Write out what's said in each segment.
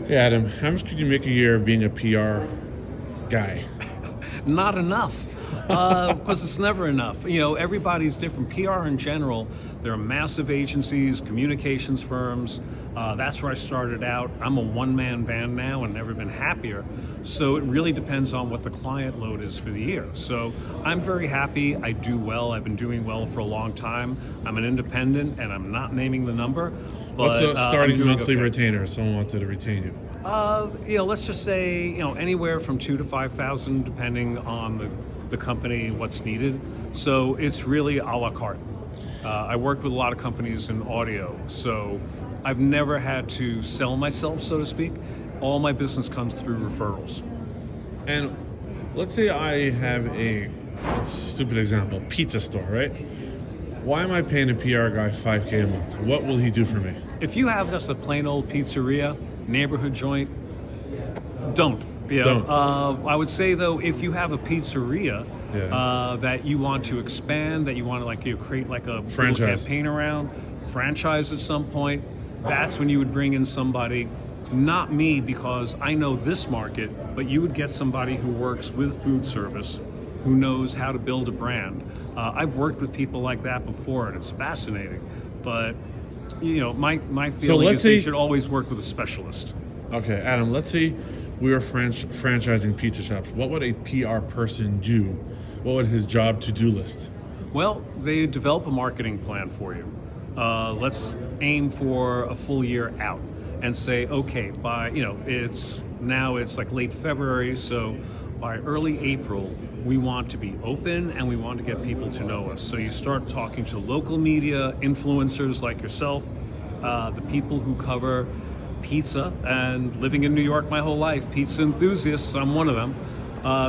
Hey Adam, how much could you make a year being a PR guy? Not enough, because it's never enough. Everybody's different. PR in general, there are massive agencies, communications firms. That's where I started out. I'm a one-man band now and never been happier. So it really depends on what the client load is for the year. So I'm very happy. I do well. I've been doing well for a long time. I'm an independent, and I'm not naming the number. What's But a starting I'm doing monthly okay. retainer if someone wanted to retain you? Let's just say, anywhere from 2 to 5,000, depending on the company, what's needed. So it's really a la carte. I work with a lot of companies in audio, so I've never had to sell myself, so to speak. All my business comes through referrals. And let's say I have a stupid example, pizza store, right? Why am I paying a PR guy $5K a month? What will he do for me? If you have just a plain old pizzeria, neighborhood joint, don't. Don't. I would say though, if you have a pizzeria Yeah. that you want to expand, that you want to create like a little Franchise. campaign around, franchise at some point, that's when you would bring in somebody, not me because I know this market, but you would get somebody who works with food service, who knows how to build a brand. I've worked with people like that before, and it's fascinating. But my feeling let's is that you say- should always work with a specialist. Okay, Adam, let's say we were franchising pizza shops. What would a PR person do? What would his job to-do list? Well, they develop a marketing plan for you. Let's aim for a full year out and say, okay, by it's like late February, so by early April, we want to be open and we want to get people to know us. So you start talking to local media, influencers like yourself, the people who cover pizza, and living in New York my whole life, pizza enthusiasts, I'm one of them.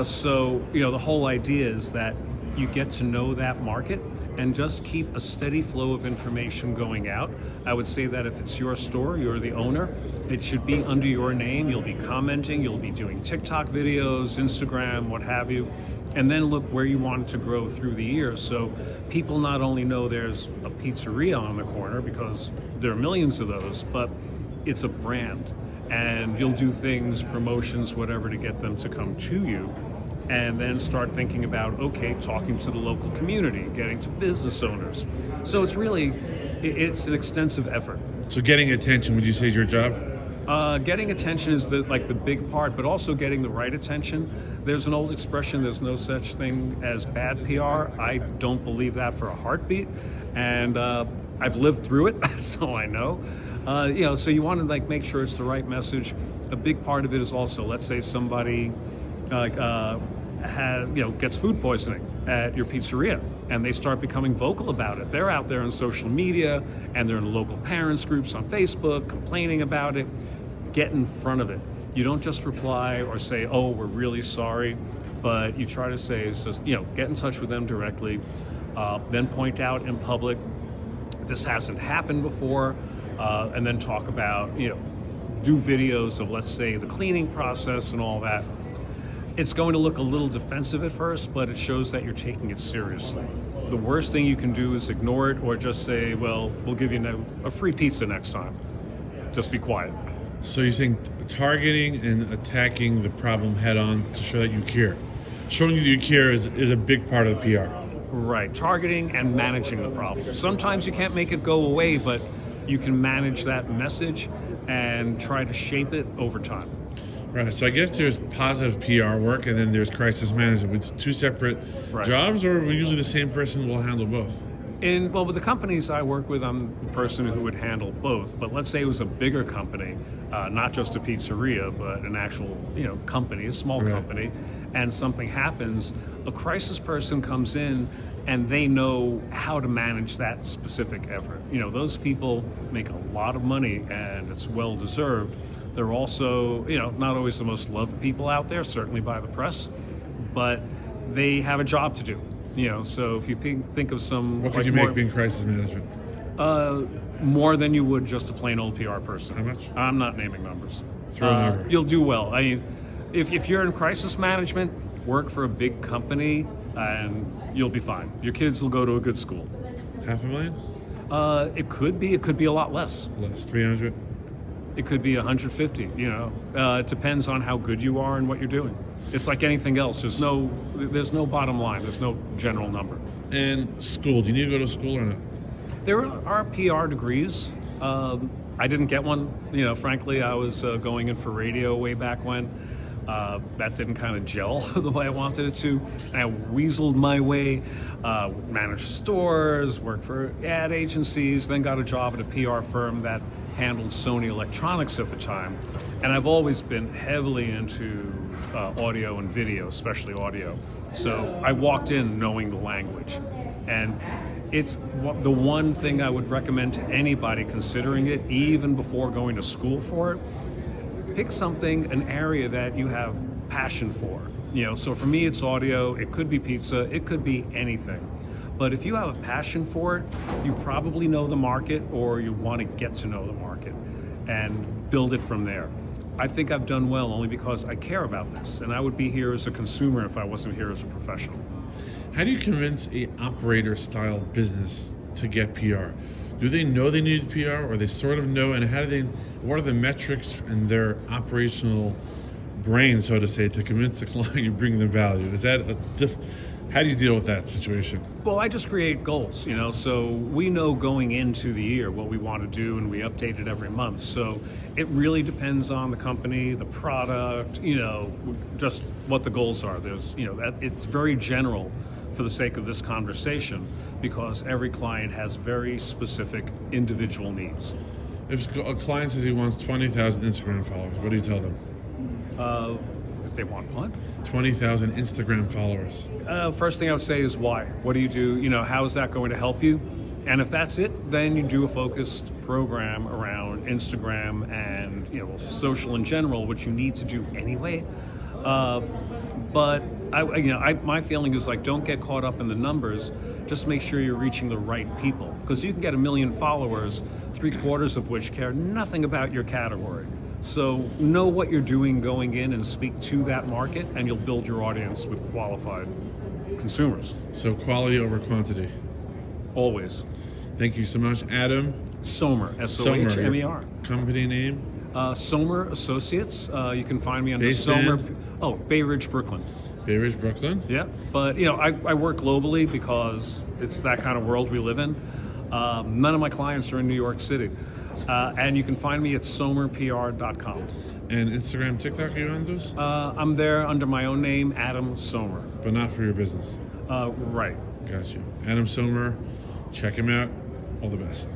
So the whole idea is that you get to know that market and just keep a steady flow of information going out. I would say that if it's your store, you're the owner, it should be under your name. You'll be commenting, you'll be doing TikTok videos, Instagram, what have you, and then look where you want it to grow through the year. So people not only know there's a pizzeria on the corner, because there are millions of those, but it's a brand. And you'll do things, promotions, whatever, to get them to come to you. And then start thinking about, okay, talking to the local community, getting to business owners. So it's an extensive effort. So getting attention, would you say is your job? Getting attention is the big part, but also getting the right attention. There's an old expression, there's no such thing as bad PR. I don't believe that for a heartbeat. And I've lived through it, so I know. So you want to make sure it's the right message. A big part of it is also, let's say somebody gets food poisoning at your pizzeria, and they start becoming vocal about it. They're out there on social media, and they're in local parents groups on Facebook complaining about it. Get in front of it. You don't just reply or say, "Oh, we're really sorry," but you try to say, get in touch with them directly, then point out in public, this hasn't happened before, and then talk about, do videos of, let's say, the cleaning process and all that. It's going to look a little defensive at first, but it shows that you're taking it seriously. The worst thing you can do is ignore it or just say, well, we'll give you a free pizza next time. Just be quiet. So you think targeting and attacking the problem head on to show that you care. Showing that you care is a big part of the PR. Right, targeting and managing the problem. Sometimes you can't make it go away, but you can manage that message and try to shape it over time. Right, so I guess there's positive PR work and then there's crisis management. With two separate Right. jobs, or usually the same person will handle both? With the companies I work with, I'm the person who would handle both. But let's say it was a bigger company, not just a pizzeria, but an actual, company, a small Right. company, and something happens, a crisis person comes in and they know how to manage that specific effort. Those people make a lot of money and it's well deserved. They're also, not always the most loved people out there, certainly by the press, but they have a job to do. So if you think of some, What could you make being crisis management? more than you would just a plain old PR person. How much? I'm not naming numbers. Throw a number. You'll do well. I mean, if you're in crisis management, work for a big company and you'll be fine. Your kids will go to a good school. $500,000? It could be a lot less. Less, 300. It could be 150. It depends on how good you are and what you're doing. It's like anything else. There's no bottom line. There's no general number. And school, do you need to go to school or not? There are PR degrees. I didn't get one. Frankly, I was going in for radio way back when. That didn't kind of gel the way I wanted it to. And I weaseled my way, managed stores, worked for ad agencies, then got a job at a PR firm that handled Sony Electronics at the time. And I've always been heavily into audio and video, especially audio. So I walked in knowing the language. And it's the one thing I would recommend to anybody considering it, even before going to school for it. Pick something, an area that you have passion for. So for me, it's audio. It could be pizza. It could be anything. But if you have a passion for it, you probably know the market, or you want to get to know the market and build it from there. I think I've done well only because I care about this, and I would be here as a consumer if I wasn't here as a professional. How do you convince a operator-style business to get PR? Do they know they need PR, or they sort of know? And what are the metrics in their operational brain, so to say, to convince the client you bring them value? How do you deal with that situation? Well, I just create goals, so we know going into the year what we want to do, and we update it every month. So it really depends on the company, the product, just what the goals are. It's very general for the sake of this conversation, because every client has very specific individual needs. If a client says he wants 20,000 Instagram followers, what do you tell them? If they want what? 20,000 Instagram followers. First thing I would say is why? What do you do? How is that going to help you? And if that's it, then you do a focused program around Instagram and social in general, which you need to do anyway. But my feeling is don't get caught up in the numbers. Just make sure you're reaching the right people, because you can get 1 million followers, 3/4 of which care nothing about your category. So know what you're doing going in and speak to that market, and you'll build your audience with qualified consumers. So quality over quantity. Always. Thank you so much, Adam Somer, Sohmer. Your company name? Somer Associates. You can find me under Based Somer. in? Bay Ridge, Brooklyn. Bay Ridge, Brooklyn? Yeah, but I work globally because it's that kind of world we live in. None of my clients are in New York City. And you can find me at somerpr.com. And Instagram, TikTok, are you on those? I'm there under my own name, Adam Somer. But not for your business? Right. Got you. Adam Somer, check him out. All the best.